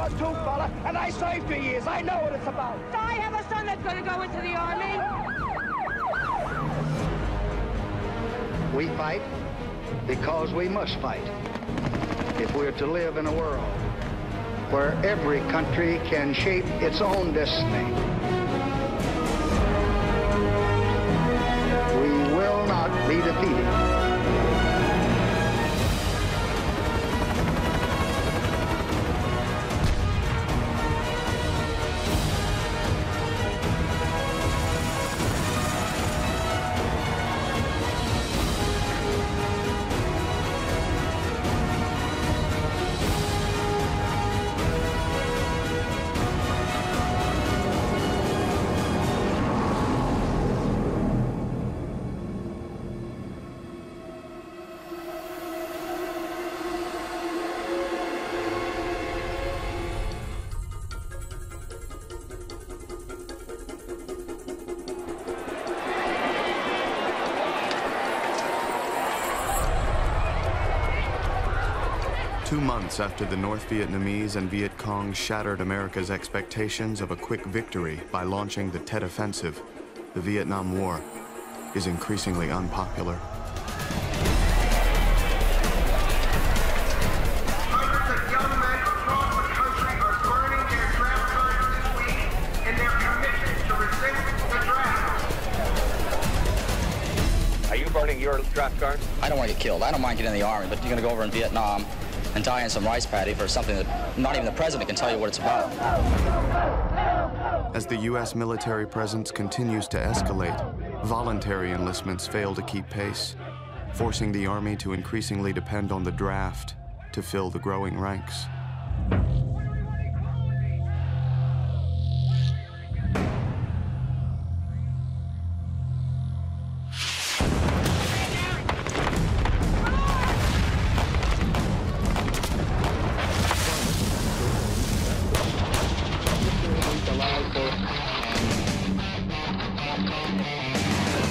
was too, fella, and I served 2 years. I know what it's about. I have a son that's going to go into the Army. We fight because we must fight if we're to live in a world where every country can shape its own destiny. We will not be defeated. Two months after the North Vietnamese and Viet Cong shattered America's expectations of a quick victory by launching the Tet Offensive, the Vietnam War is increasingly unpopular. Hundreds of young men across the country are burning their draft cards this week in their commitment to resist the draft. Are you burning your draft card? I don't want to get killed. I don't mind getting in the Army, but you're going to go over in Vietnam and die in some rice paddy for something that not even the president can tell you what it's about. As the U.S. military presence continues to escalate, voluntary enlistments fail to keep pace, forcing the Army to increasingly depend on the draft to fill the growing ranks.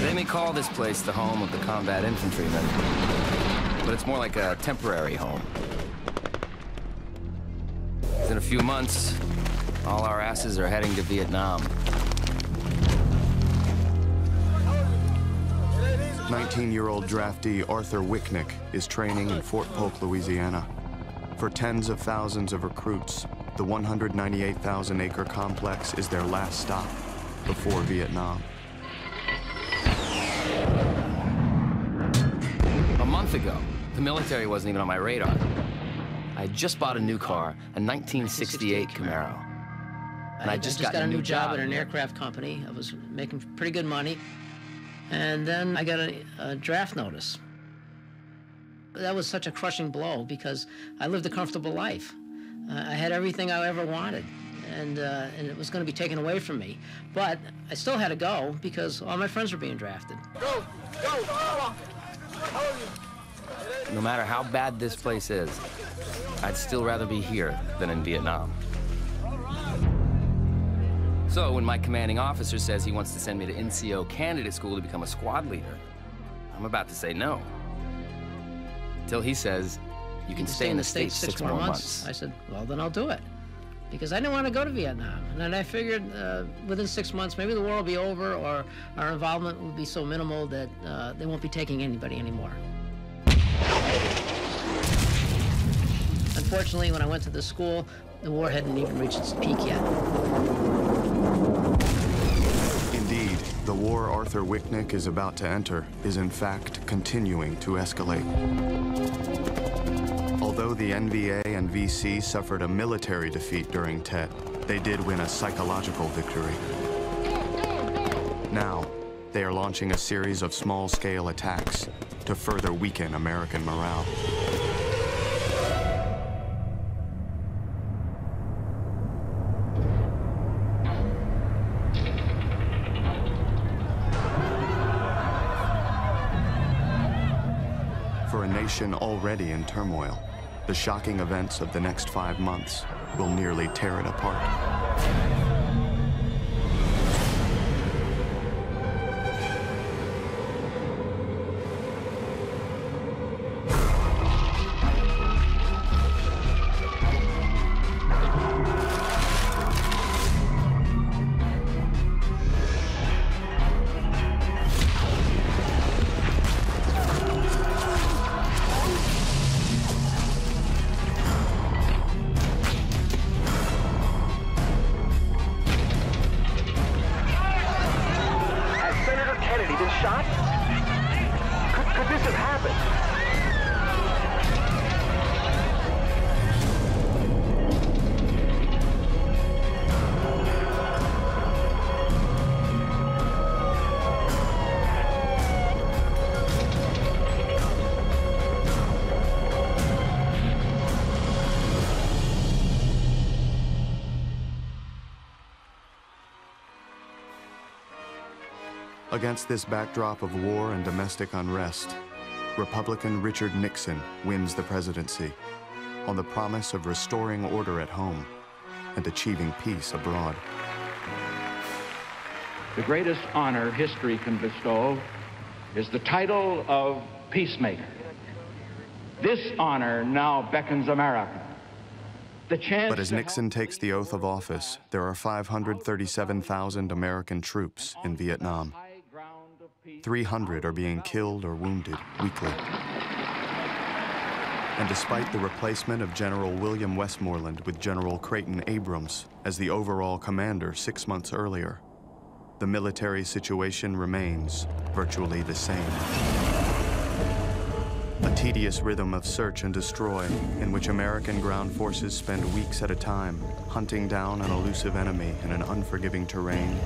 They may call this place the home of the combat infantrymen, but it's more like a temporary home. In a few months, all our asses are heading to Vietnam. 19-year-old draftee Arthur Wicknick is training in Fort Polk, Louisiana. For tens of thousands of recruits, the 198,000-acre complex is their last stop before Vietnam. A month ago, the military wasn't even on my radar. I had just bought a new car, a 1968 Camaro. And I just got a new job at an aircraft company. I was making pretty good money. And then I got a draft notice. That was such a crushing blow because I lived a comfortable life. I had everything I ever wanted, and it was going to be taken away from me. But I still had to go because all my friends were being drafted. Go! Go! No matter how bad this place is, I'd still rather be here than in Vietnam. So when my commanding officer says he wants to send me to NCO candidate school to become a squad leader, I'm about to say no. Until he says, you can stay in the States 6 more months. I said, well, then I'll do it. Because I didn't want to go to Vietnam. And then I figured within 6 months, maybe the war will be over or our involvement will be so minimal that they won't be taking anybody anymore. Unfortunately, when I went to the school, the war hadn't even reached its peak yet. Indeed, the war Arthur Wicknick is about to enter is in fact continuing to escalate. Although the NVA and VC suffered a military defeat during Tet, they did win a psychological victory. Now, they are launching a series of small-scale attacks to further weaken American morale. For a nation already in turmoil, the shocking events of the next 5 months will nearly tear it apart. Against this backdrop of war and domestic unrest, Republican Richard Nixon wins the presidency on the promise of restoring order at home and achieving peace abroad. The greatest honor history can bestow is the title of peacemaker. This honor now beckons America. The chance. But as Nixon takes the oath of office, there are 537,000 American troops in Vietnam. 300 are being killed or wounded weekly. And despite the replacement of General William Westmoreland with General Creighton Abrams as the overall commander 6 months earlier, the military situation remains virtually the same. A tedious rhythm of search and destroy in which American ground forces spend weeks at a time hunting down an elusive enemy in an unforgiving terrain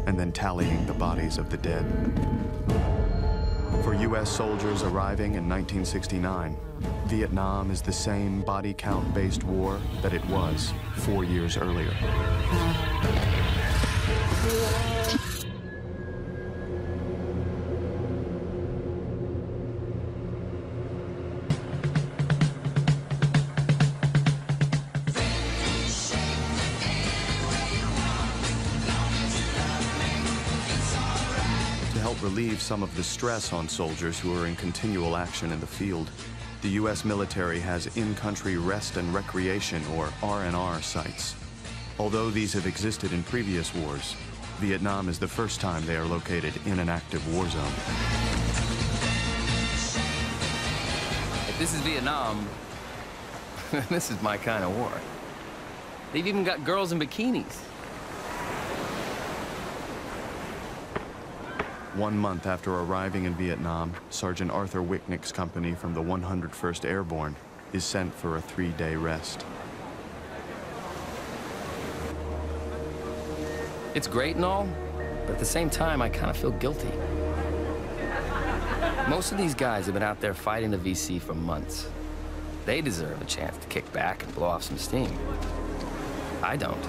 and then tallying the bodies of the dead. For U.S. soldiers arriving in 1969, Vietnam is the same body count-based war that it was 4 years earlier. Relieve some of the stress on soldiers who are in continual action in the field, the U.S. military has in-country rest and recreation, or R&R, sites. Although these have existed in previous wars, Vietnam is the first time they are located in an active war zone. If this is Vietnam, this is my kind of war. They've even got girls in bikinis. 1 month after arriving in Vietnam, Sergeant Arthur Wicknick's company from the 101st Airborne is sent for a 3-day rest. It's great and all, but at the same time, I kind of feel guilty. Most of these guys have been out there fighting the VC for months. They deserve a chance to kick back and blow off some steam. I don't.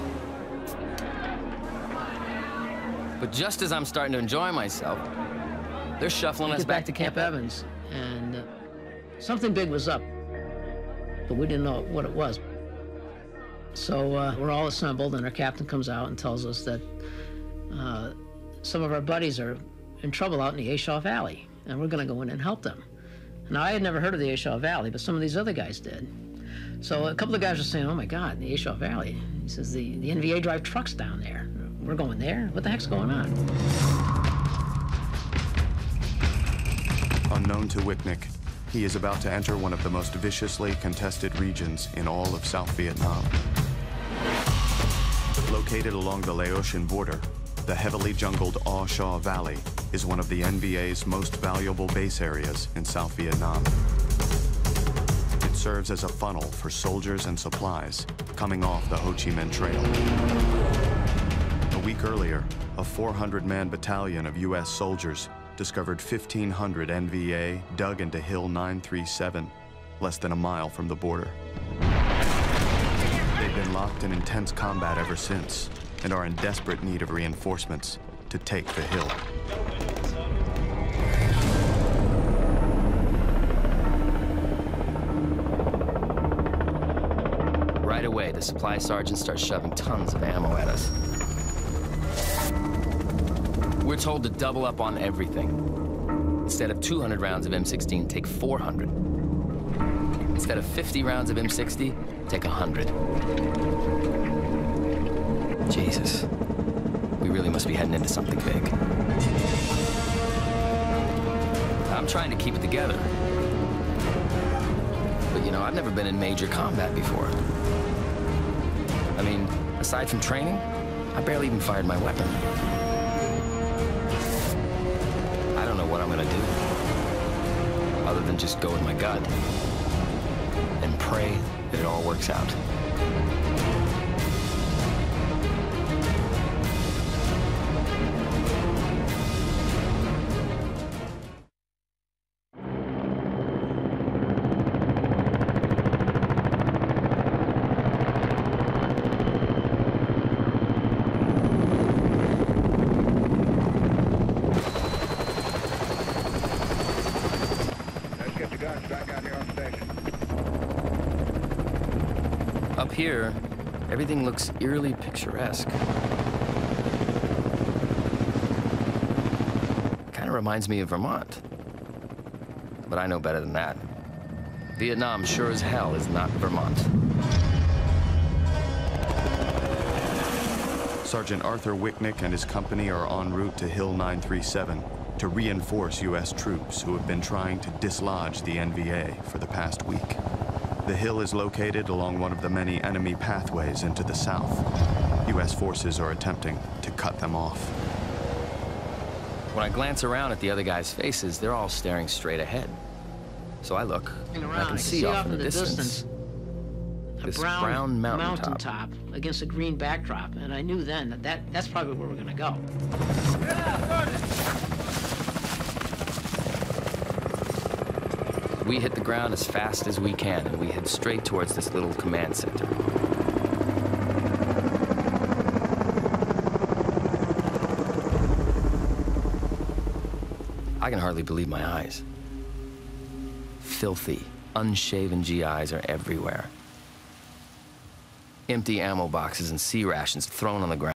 But just as I'm starting to enjoy myself, they're shuffling us back to Camp Evans. And something big was up, but we didn't know what it was. So we're all assembled, and our captain comes out and tells us that some of our buddies are in trouble out in the A Shaw Valley, and we're going to go in and help them. Now, I had never heard of the A Shaw Valley, but some of these other guys did. So a couple of guys were saying, oh my God, the A Shaw Valley. He says, the NVA drive trucks down there. We're going there? What the heck's going on? Unknown to Wicknick, he is about to enter one of the most viciously contested regions in all of South Vietnam. Located along the Laotian border, the heavily jungled A Shaw Valley is one of the NVA's most valuable base areas in South Vietnam. It serves as a funnel for soldiers and supplies coming off the Ho Chi Minh Trail. A week earlier, a 400-man battalion of U.S. soldiers discovered 1,500 NVA dug into Hill 937, less than a mile from the border. They've been locked in intense combat ever since and are in desperate need of reinforcements to take the hill. Right away, the supply sergeant starts shoving tons of ammo at us. We're told to double up on everything. Instead of 200 rounds of M16, take 400. Instead of 50 rounds of M60, take 100. Jesus, we really must be heading into something big. I'm trying to keep it together. But you know, I've never been in major combat before. I mean, aside from training, I barely even fired my weapon. I don't know what I'm gonna do, other than just go with my gut and pray that it all works out. Up here, everything looks eerily picturesque. Kind of reminds me of Vermont. But I know better than that. Vietnam sure as hell is not Vermont. Sergeant Arthur Wicknick and his company are en route to Hill 937 to reinforce U.S. troops who have been trying to dislodge the NVA for the past week. The hill is located along one of the many enemy pathways into the south. U.S. forces are attempting to cut them off. When I glance around at the other guys' faces, they're all staring straight ahead. So I look, and I can see off in the distance this brown mountaintop against a green backdrop, and I knew then that's probably where we're going to go. We hit the ground as fast as we can, and we head straight towards this little command center. I can hardly believe my eyes. Filthy, unshaven GIs are everywhere. Empty ammo boxes and C rations thrown on the ground.